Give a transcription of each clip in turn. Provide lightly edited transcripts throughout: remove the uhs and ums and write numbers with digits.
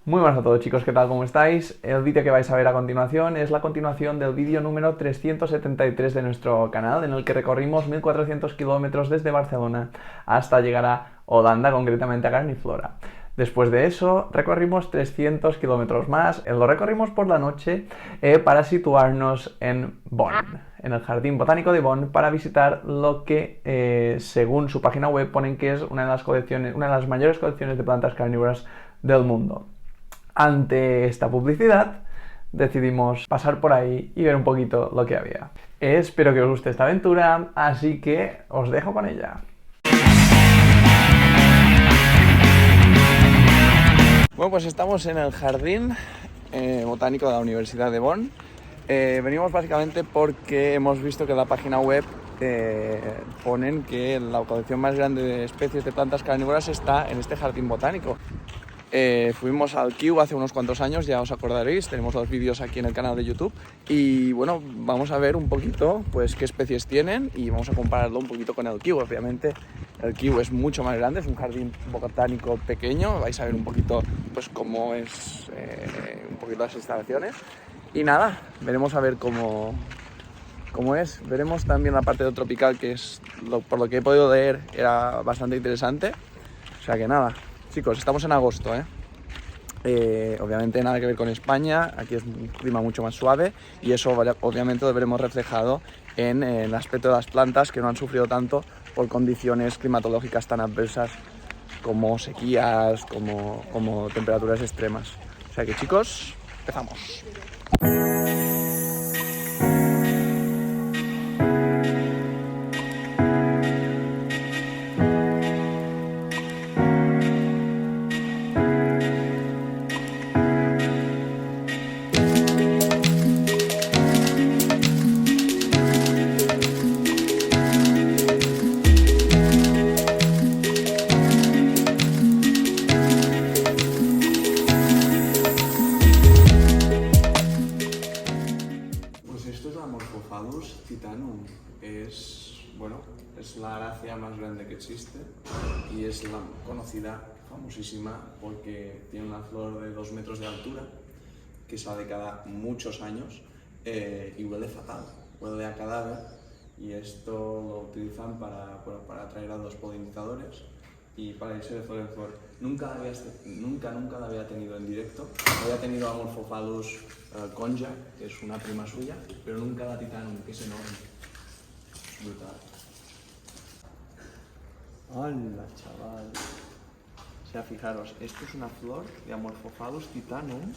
Muy buenas a todos chicos, ¿qué tal? ¿Cómo estáis? El vídeo que vais a ver a continuación es la continuación del vídeo número 373 de nuestro canal, en el que recorrimos 1400 kilómetros desde Barcelona hasta llegar a Holanda, concretamente a Carniflora. Después de eso, recorrimos 300 kilómetros más, lo recorrimos por la noche para situarnos en Bonn, en el Jardín Botánico de Bonn, para visitar lo que, según su página web, ponen que es una de las mayores colecciones de plantas carnívoras del mundo. Ante esta publicidad, decidimos pasar por ahí y ver un poquito lo que había. Espero que os guste esta aventura, así que os dejo con ella. Bueno, pues estamos en el jardín botánico de la Universidad de Bonn. Venimos básicamente porque hemos visto que en la página web ponen que la colección más grande de especies de plantas carnívoras está en este jardín botánico. Fuimos al Kew hace unos cuantos años, ya os acordaréis, tenemos los vídeos aquí en el canal de YouTube y bueno, vamos a ver un poquito pues qué especies tienen y vamos a compararlo un poquito con el Kew. Obviamente el Kew es mucho más grande, es un jardín botánico pequeño, vais a ver un poquito pues cómo es un poquito las instalaciones y nada, veremos a ver cómo es. Veremos también la parte de tropical, que es por lo que he podido leer era bastante interesante, o sea que nada. Chicos, estamos en agosto, obviamente nada que ver con España, aquí es un clima mucho más suave y eso obviamente lo veremos reflejado en el aspecto de las plantas que no han sufrido tanto por condiciones climatológicas tan adversas como sequías, como temperaturas extremas. O sea que chicos, empezamos. Amorphophallus titanum es la arácea más grande que existe y es la conocida, famosísima, porque tiene una flor de 2 metros de altura que sale cada muchos años y huele fatal, huele a cadáver, y esto lo utilizan para atraer a los polinizadores y para irse de flor en flor. Nunca la había tenido en directo. Había tenido Amorphophallus conja, que es una prima suya, pero nunca la titanum, que es enorme. Es brutal. ¡Hala, chaval! O sea, fijaros, esto es una flor de Amorphophallus titanum,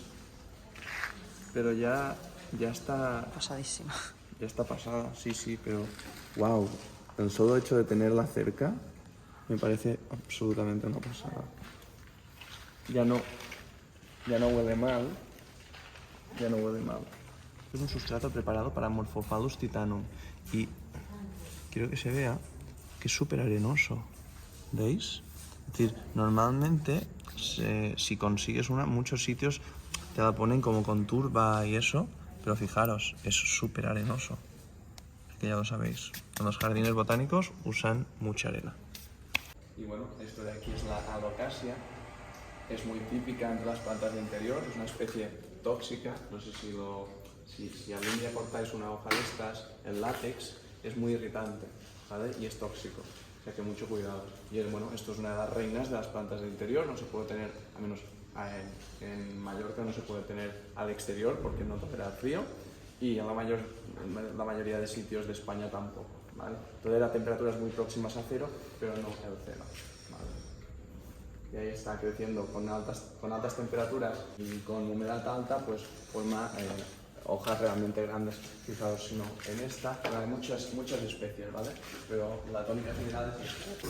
pero ya está... Pasadísima. Ya está pasada, sí, pero... ¡Wow! El solo hecho de tenerla cerca me parece absolutamente una pasada. Ya no huele mal. Es un sustrato preparado para Amorphophallus titanum y quiero que se vea que es súper arenoso. ¿Veis? Es decir, normalmente si consigues una, muchos sitios te la ponen como con turba y eso, pero fijaros, es súper arenoso. Que ya lo sabéis, en los jardines botánicos usan mucha arena. Y bueno, esto de aquí es la alocasia. Es muy típica entre las plantas de interior, es una especie tóxica. No sé si algún día cortáis una hoja de estas, el látex es muy irritante, ¿vale? Y es tóxico, o sea que mucho cuidado. Y bueno, esto es una de las reinas de las plantas de interior, no se puede tener, al menos en Mallorca no se puede tener al exterior porque no tolera el frío, y en la mayoría de sitios de España tampoco, ¿vale? Tolera temperaturas muy próximas a cero, pero no el cero, ¿vale? Y ahí está creciendo con altas temperaturas y con humedad alta, pues forma hojas realmente grandes. Fijaos, si no, en esta hay muchas especies, ¿vale? Pero la tónica general es esta.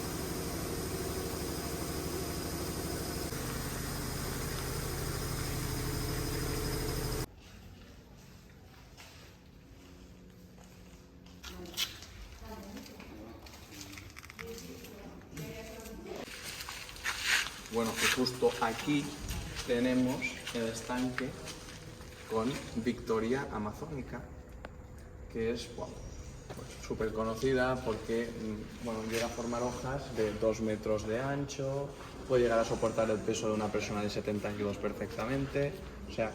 Bueno, pues justo aquí tenemos el estanque con Victoria amazonica, que es pues, súper conocida porque llega a formar hojas de 2 metros de ancho, puede llegar a soportar el peso de una persona de 70 kilos perfectamente. O sea,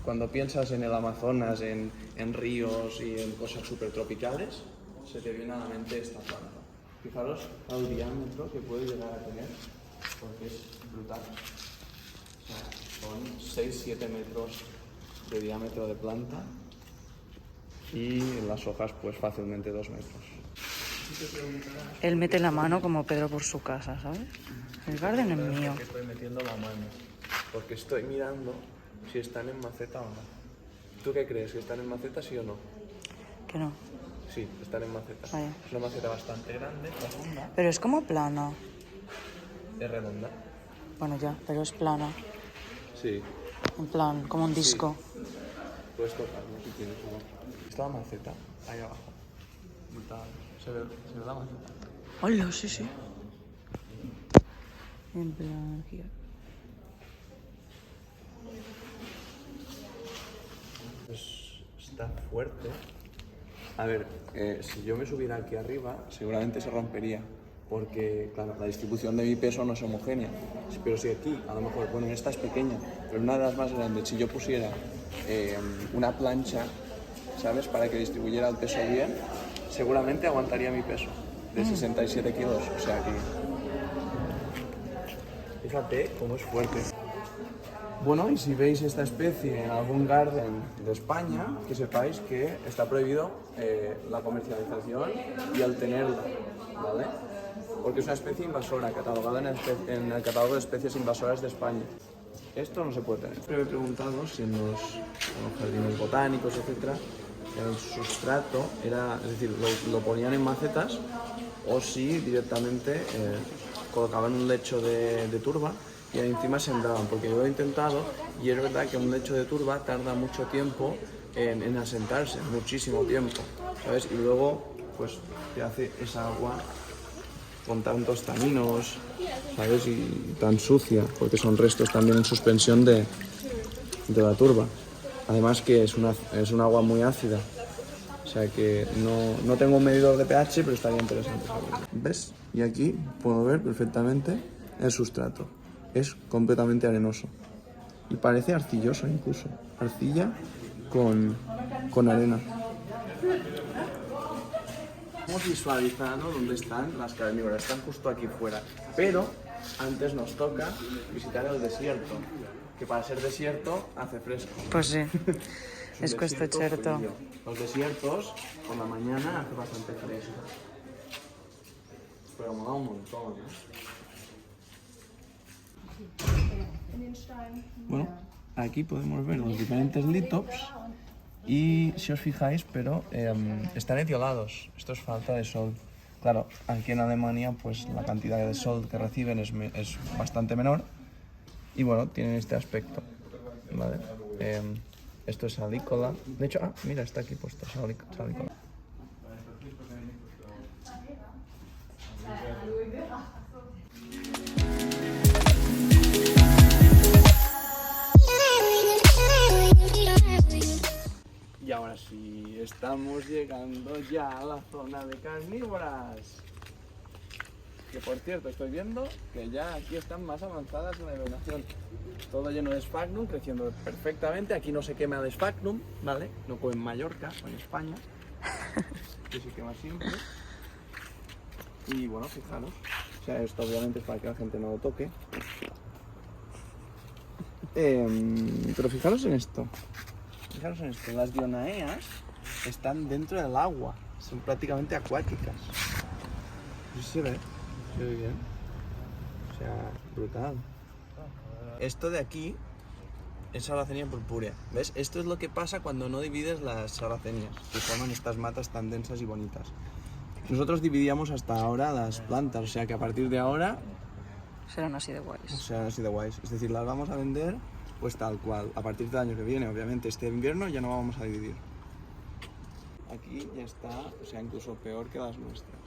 cuando piensas en el Amazonas, en ríos y en cosas súper tropicales, se te viene a la mente esta planta. Fijaros el diámetro que puede llegar a tener, porque es brutal. O sea, son 6-7 metros de diámetro de planta y las hojas pues fácilmente 2 metros. Él mete la mano como Pedro por su casa, ¿sabes? El garden es mío. Porque estoy metiendo la mano, porque estoy mirando si están en maceta o no. ¿Tú qué crees? ¿Que están en maceta, sí o no? Que no. Sí, están en maceta. Vaya. Es una maceta bastante grande, profunda. Pero es como plana. Es redonda. Bueno, ya, pero es plana. Sí. En plan, como un disco. Sí. Puedes tocarlo si tienes algo. Está la maceta, ahí abajo. Brutal. Se ve la maceta. Hola, sí, sí. En plan, aquí. Pues está fuerte. A ver, si yo me subiera aquí arriba, seguramente se rompería. Porque, claro, la distribución de mi peso no es homogénea. Pero si aquí, a lo mejor, bueno, esta es pequeña, pero una de las más grandes, si yo pusiera una plancha, ¿sabes?, para que distribuyera el peso bien, seguramente aguantaría mi peso de 67 kilos. O sea que, fíjate cómo es fuerte. Bueno, y si veis esta especie en algún garden de España, que sepáis que está prohibido la comercialización y el tenerla, ¿vale? Porque es una especie invasora, catalogada en el catálogo de especies invasoras de España. Esto no se puede tener. Siempre me he preguntado si en los jardines botánicos, etc., el sustrato era, es decir, lo ponían en macetas o si directamente colocaban un lecho de turba y ahí encima sembraban, porque yo lo he intentado y es verdad que un lecho de turba tarda mucho tiempo en asentarse, muchísimo tiempo, ¿sabes? Y luego pues te hace esa agua con tantos taninos, ¿sabes? Y tan sucia, porque son restos también en suspensión de la turba. Además que es un agua muy ácida, o sea que no tengo un medidor de pH, pero estaría interesante saberlo. ¿Ves? Y aquí puedo ver perfectamente el sustrato. Es completamente arenoso y parece arcilloso incluso, arcilla con arena. Hemos visualizado dónde están las carnívoras, están justo aquí fuera, pero antes nos toca visitar el desierto, que para ser desierto hace fresco. Pues sí, es questo certo. Frío. Los desiertos por la mañana hace bastante fresco, pero mola un montón, ¿no? Bueno, aquí podemos ver los diferentes litops y si os fijáis, pero están etiolados. Esto es falta de sol. Claro, aquí en Alemania pues la cantidad de sol que reciben es bastante menor y bueno, tienen este aspecto, ¿vale? Esto es salícola. De hecho, mira, está aquí puesto salícola. Y ahora sí, estamos llegando ya a la zona de carnívoras. Que por cierto, estoy viendo que ya aquí están más avanzadas en la hibernación. Todo lleno de sphagnum, creciendo perfectamente. Aquí no se quema el sphagnum, ¿vale? No como en Mallorca o en España, que se quema siempre. Y bueno, fijaros. O sea, esto obviamente es para que la gente no lo toque. Pero fijaros en esto. Fijaros en esto. Las dionaeas están dentro del agua. Son prácticamente acuáticas. No sé si se ve. Se ve bien. O sea, brutal. Esto de aquí es Sarracenia purpúrea. ¿Ves? Esto es lo que pasa cuando no divides las sarracenias, que forman estas matas tan densas y bonitas. Nosotros dividíamos hasta ahora las plantas, o sea que a partir de ahora serán así de guays. serán así de guays. Es decir, las vamos a vender pues tal cual. A partir del año que viene, obviamente, este invierno ya no vamos a dividir. Aquí ya está, o sea, incluso peor que las nuestras.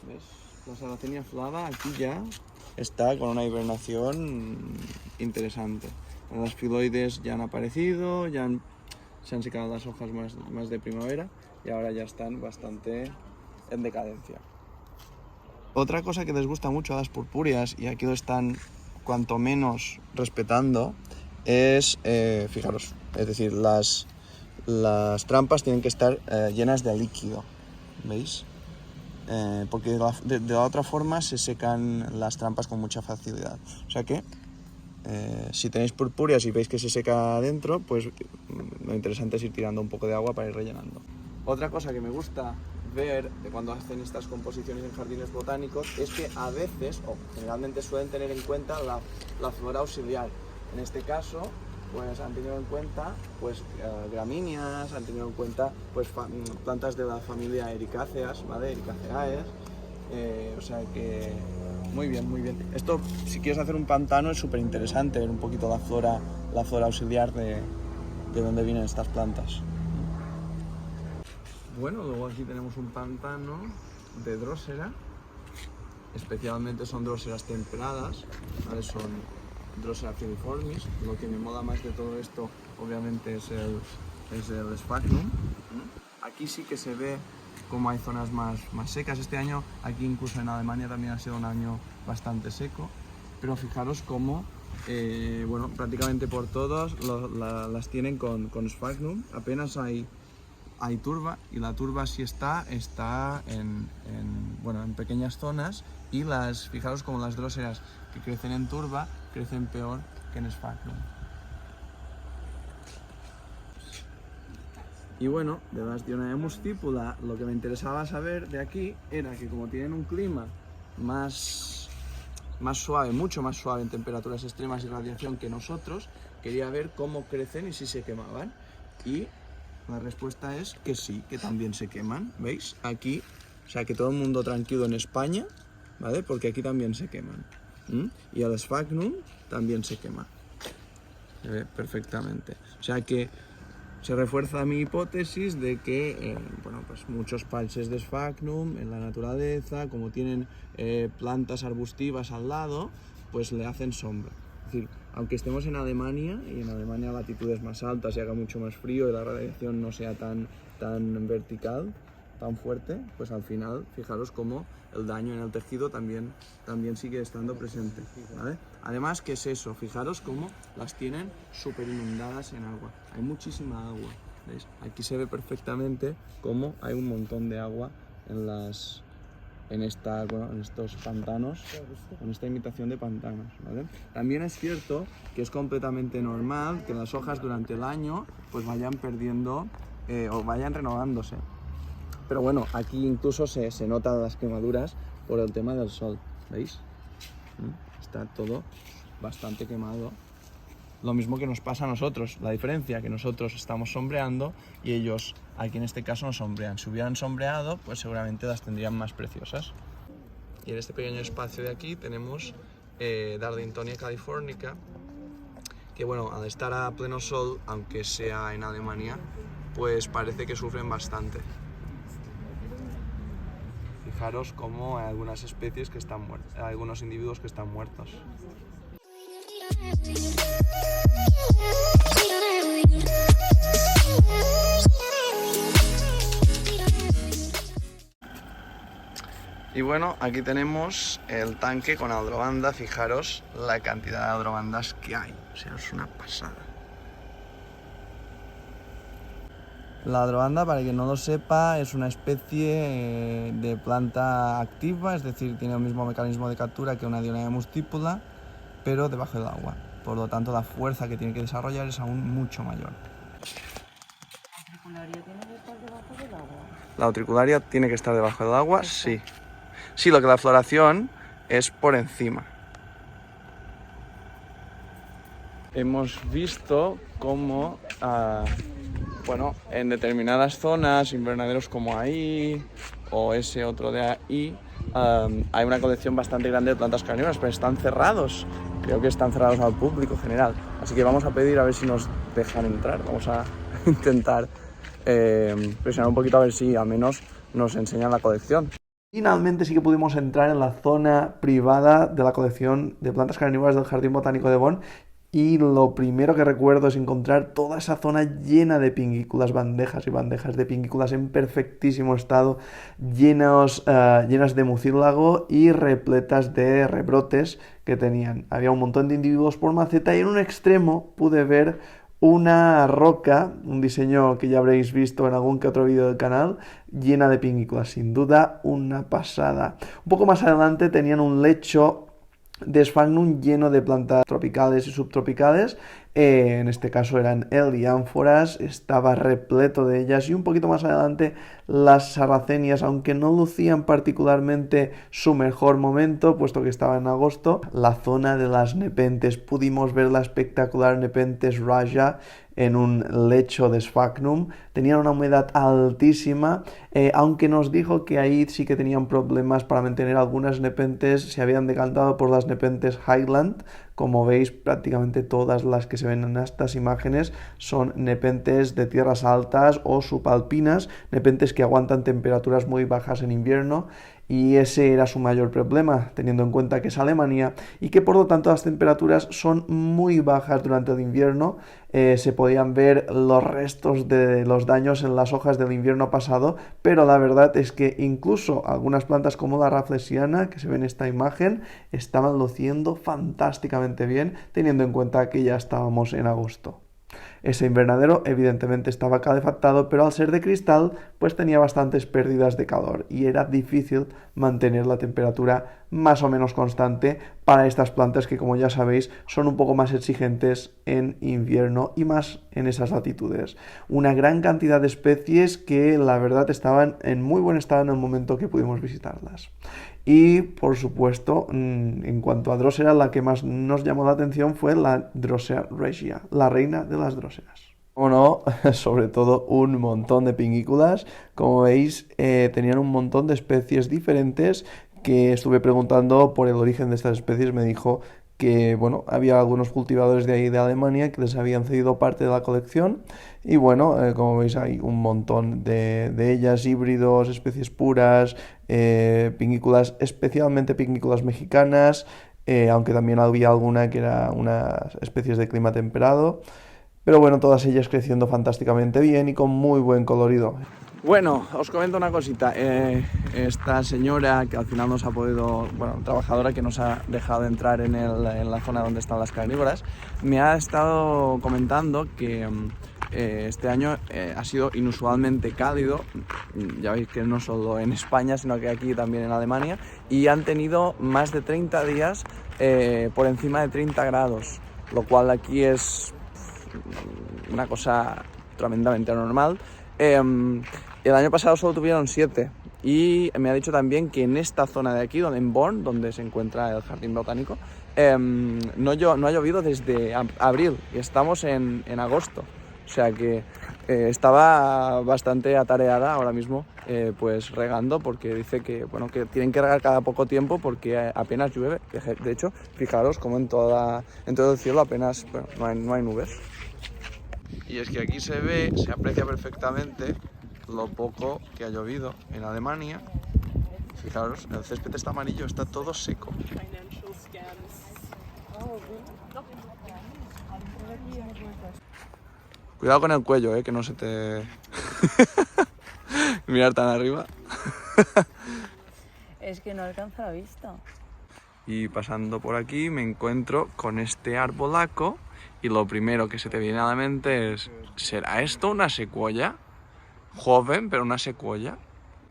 ¿Ves? La Sarracenia flava aquí ya está con una hibernación interesante. Las filoides ya han aparecido, se han secado las hojas más de primavera y ahora ya están bastante en decadencia. Otra cosa que les gusta mucho a las purpúreas, y aquí lo están cuanto menos respetando, es, fijaros, es decir, las trampas tienen que estar llenas de líquido, ¿veis? Porque de la otra forma se secan las trampas con mucha facilidad. O sea que, si tenéis purpúreas y veis que se seca adentro, pues lo interesante es ir tirando un poco de agua para ir rellenando. Otra cosa que me gusta ver de cuando hacen estas composiciones en jardines botánicos es que a veces, o generalmente suelen tener en cuenta la flora auxiliar. En este caso, pues han tenido en cuenta pues gramíneas, han tenido en cuenta pues plantas de la familia Ericáceas, ¿vale? Ericaceae, o sea que muy bien, muy bien. Esto, si quieres hacer un pantano, es súper interesante ver un poquito la flora auxiliar de dónde vienen estas plantas. Bueno, luego aquí tenemos un pantano de drósera, especialmente son dróseras temperadas, ¿vale? Son Drosera filiformis. Lo que me mola más de todo esto, obviamente, es el sphagnum. Aquí sí que se ve como hay zonas más secas. Este año, aquí incluso en Alemania también ha sido un año bastante seco, pero fijaros cómo, bueno, prácticamente por todos las tienen con sphagnum. Apenas hay turba, y la turba sí está en pequeñas zonas, y fijaros como las dróseras que crecen en turba crecen peor que en sphagnum. Y bueno, de las Dionaea muscipula, lo que me interesaba saber de aquí era que como tienen un clima más suave, mucho más suave en temperaturas extremas y radiación que nosotros, quería ver cómo crecen y si se quemaban. Y la respuesta es que sí, que también se queman, ¿veis? Aquí, o sea, que todo el mundo tranquilo en España, ¿vale? Porque aquí también se queman. Y el sphagnum también se quema. Se ve perfectamente. O sea que se refuerza mi hipótesis de que, pues muchos parches de sphagnum en la naturaleza, como tienen plantas arbustivas al lado, pues le hacen sombra. Es decir, aunque estemos en Alemania, y en Alemania latitudes más altas y haga mucho más frío y la radiación no sea tan vertical, tan fuerte, pues al final, fijaros cómo el daño en el tejido también sigue estando presente, ¿vale? Además, ¿qué es eso? Fijaros cómo las tienen súper inundadas en agua. Hay muchísima agua, ¿veis? Aquí se ve perfectamente cómo hay un montón de agua en estos pantanos, con esta imitación de pantanos, ¿vale? También es cierto que es completamente normal que las hojas durante el año pues vayan perdiendo o vayan renovándose. Pero bueno, aquí incluso se notan las quemaduras por el tema del sol, ¿veis? Está todo bastante quemado. Lo mismo que nos pasa a nosotros, la diferencia que nosotros estamos sombreando y ellos aquí en este caso no sombrean. Si hubieran sombreado, pues seguramente las tendrían más preciosas. Y en este pequeño espacio de aquí tenemos Darlingtonia californica, que bueno, al estar a pleno sol, aunque sea en Alemania, pues parece que sufren bastante. Fijaros cómo hay algunas especies que están muertas, algunos individuos que están muertos. Y bueno, aquí tenemos el tanque con aldrovanda. Fijaros la cantidad de aldrovandas que hay, o sea, es una pasada. La aldrovanda, para quien no lo sepa, es una especie de planta activa, es decir, tiene el mismo mecanismo de captura que una Dionaea muscipula, pero debajo del agua. Por lo tanto, la fuerza que tiene que desarrollar es aún mucho mayor. ¿La utricularia tiene que estar debajo del agua? ¿La utricularia tiene que estar debajo del agua? Sí. Sí, lo que la floración es por encima. Hemos visto cómo, en determinadas zonas, invernaderos como ahí o ese otro de ahí, hay una colección bastante grande de plantas carnívoras, pero están cerrados. Creo que están cerrados al público general. Así que vamos a pedir a ver si nos dejan entrar. Vamos a intentar presionar un poquito a ver si al menos nos enseñan la colección. Finalmente sí que pudimos entrar en la zona privada de la colección de plantas carnívoras del Jardín Botánico de Bonn, y lo primero que recuerdo es encontrar toda esa zona llena de pingículas, bandejas y bandejas de pingículas en perfectísimo estado, llenas de mucílago y repletas de rebrotes que tenían. Había un montón de individuos por maceta y en un extremo pude ver una roca, un diseño que ya habréis visto en algún que otro vídeo del canal, llena de pingículas, sin duda una pasada. Un poco más adelante tenían un lecho de Sphagnum lleno de plantas tropicales y subtropicales, en este caso eran heliánforas, estaba repleto de ellas, y un poquito más adelante las sarracenias, aunque no lucían particularmente su mejor momento, puesto que estaba en agosto. La zona de las nepentes, pudimos ver la espectacular nepentes Raja en un lecho de Sphagnum, tenían una humedad altísima, aunque nos dijo que ahí sí que tenían problemas para mantener algunas nepentes, se habían decantado por las nepentes Highland. Como veis, prácticamente todas las que se ven en estas imágenes son nepentes de tierras altas o subalpinas, nepentes que aguantan temperaturas muy bajas en invierno, y ese era su mayor problema, teniendo en cuenta que es Alemania y que por lo tanto las temperaturas son muy bajas durante el invierno. Se podían ver los restos de los daños en las hojas del invierno pasado, pero la verdad es que incluso algunas plantas como la Rafflesiana, que se ve en esta imagen, estaban luciendo fantásticamente bien, teniendo en cuenta que ya estábamos en agosto. Ese invernadero evidentemente estaba calefactado, pero al ser de cristal pues tenía bastantes pérdidas de calor y era difícil mantener la temperatura más o menos constante para estas plantas que, como ya sabéis, son un poco más exigentes en invierno y más en esas latitudes. Una gran cantidad de especies que la verdad estaban en muy buen estado en el momento que pudimos visitarlas. Y, por supuesto, en cuanto a Drosera, la que más nos llamó la atención fue la Drosera regia, la reina de las dróseras. O no, sobre todo un montón de pingículas. Como veis, tenían un montón de especies diferentes, que estuve preguntando por el origen de estas especies. Me dijo que, bueno, había algunos cultivadores de ahí de Alemania que les habían cedido parte de la colección, y bueno, como veis hay un montón de ellas, híbridos, especies puras, pingículas, especialmente pingículas mexicanas, aunque también había alguna que era unas especies de clima temperado, pero bueno, todas ellas creciendo fantásticamente bien y con muy buen colorido. Bueno, os comento una cosita. Esta señora que al final nos ha podido, bueno, trabajadora que nos ha dejado entrar en la zona donde están las carnívoras, me ha estado comentando que este año ha sido inusualmente cálido. Ya veis que no solo en España, sino que aquí también en Alemania, y han tenido más de 30 días por encima de 30 grados, lo cual aquí es una cosa tremendamente anormal. El año pasado solo tuvieron 7, y me ha dicho también que en esta zona de aquí, en Bonn, donde se encuentra el jardín botánico, no ha llovido desde abril y estamos en agosto, o sea que estaba bastante atareada ahora mismo, pues regando, porque dice que, bueno, que tienen que regar cada poco tiempo porque apenas llueve. De hecho, fijaros como en todo el cielo apenas, bueno, no hay nubes. Y es que aquí se aprecia perfectamente lo poco que ha llovido en Alemania. Fijaros, el césped está amarillo, está todo seco. Cuidado con el cuello, que no se te... Mirar tan arriba. Es que no alcanza la vista. Y pasando por aquí me encuentro con este arbolaco, y lo primero que se te viene a la mente es: ¿será esto una secuoya? Joven, pero una secuoya.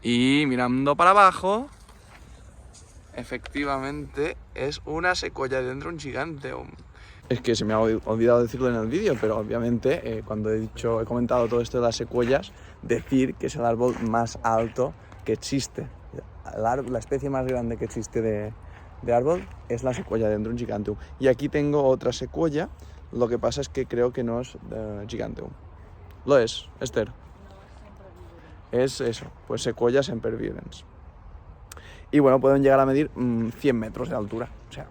Y mirando para abajo, efectivamente es una secuoya Dendron giganteum. Es que se me ha olvidado decirlo en el vídeo, pero obviamente cuando he comentado todo esto de las secuoyas, decir que es el árbol más alto que existe. La especie más grande que existe de árbol es la secuoya Dendron giganteum. Y aquí tengo otra secuoya, lo que pasa es que creo que no es giganteum. Lo es, Esther. Es eso, pues secuoya sempervirens. Y bueno, pueden llegar a medir 100 metros de altura, o sea...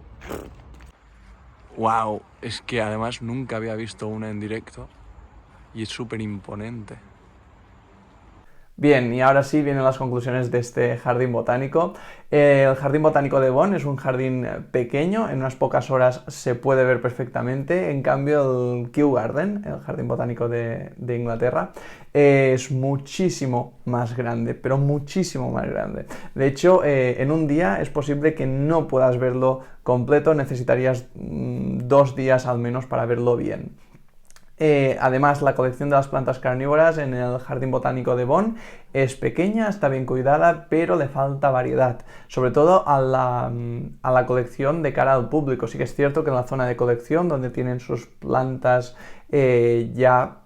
¡Wow! Es que además nunca había visto una en directo y es súper imponente. Bien, y ahora sí vienen las conclusiones de este jardín botánico. El jardín botánico de Bonn es un jardín pequeño, en unas pocas horas se puede ver perfectamente. En cambio, el Kew Garden, el jardín botánico de Inglaterra, es muchísimo más grande, pero muchísimo más grande. De hecho, en un día es posible que no puedas verlo completo, necesitarías 2 días al menos para verlo bien. Además, la colección de las plantas carnívoras en el Jardín Botánico de Bonn es pequeña, está bien cuidada, pero le falta variedad, sobre todo a la colección de cara al público. Sí que es cierto que en la zona de colección, donde tienen sus plantas ya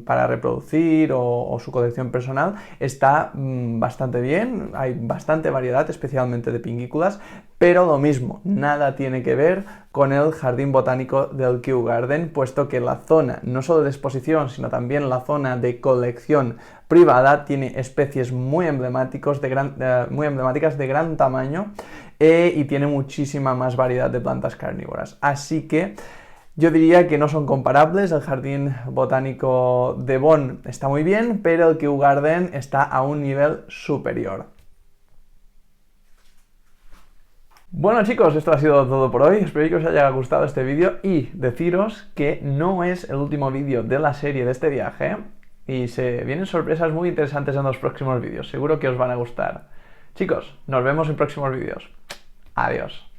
para reproducir o su colección personal, está bastante bien, hay bastante variedad, especialmente de pingículas, pero lo mismo, nada tiene que ver con el jardín botánico del Kew Garden, puesto que la zona, no solo de exposición, sino también la zona de colección privada, tiene especies muy emblemáticas de gran tamaño y tiene muchísima más variedad de plantas carnívoras. Así que yo diría que no son comparables, el jardín botánico de Bonn está muy bien, pero el Kew Garden está a un nivel superior. Bueno chicos, esto ha sido todo por hoy, espero que os haya gustado este vídeo y deciros que no es el último vídeo de la serie de este viaje y se vienen sorpresas muy interesantes en los próximos vídeos, seguro que os van a gustar. Chicos, nos vemos en próximos vídeos. Adiós.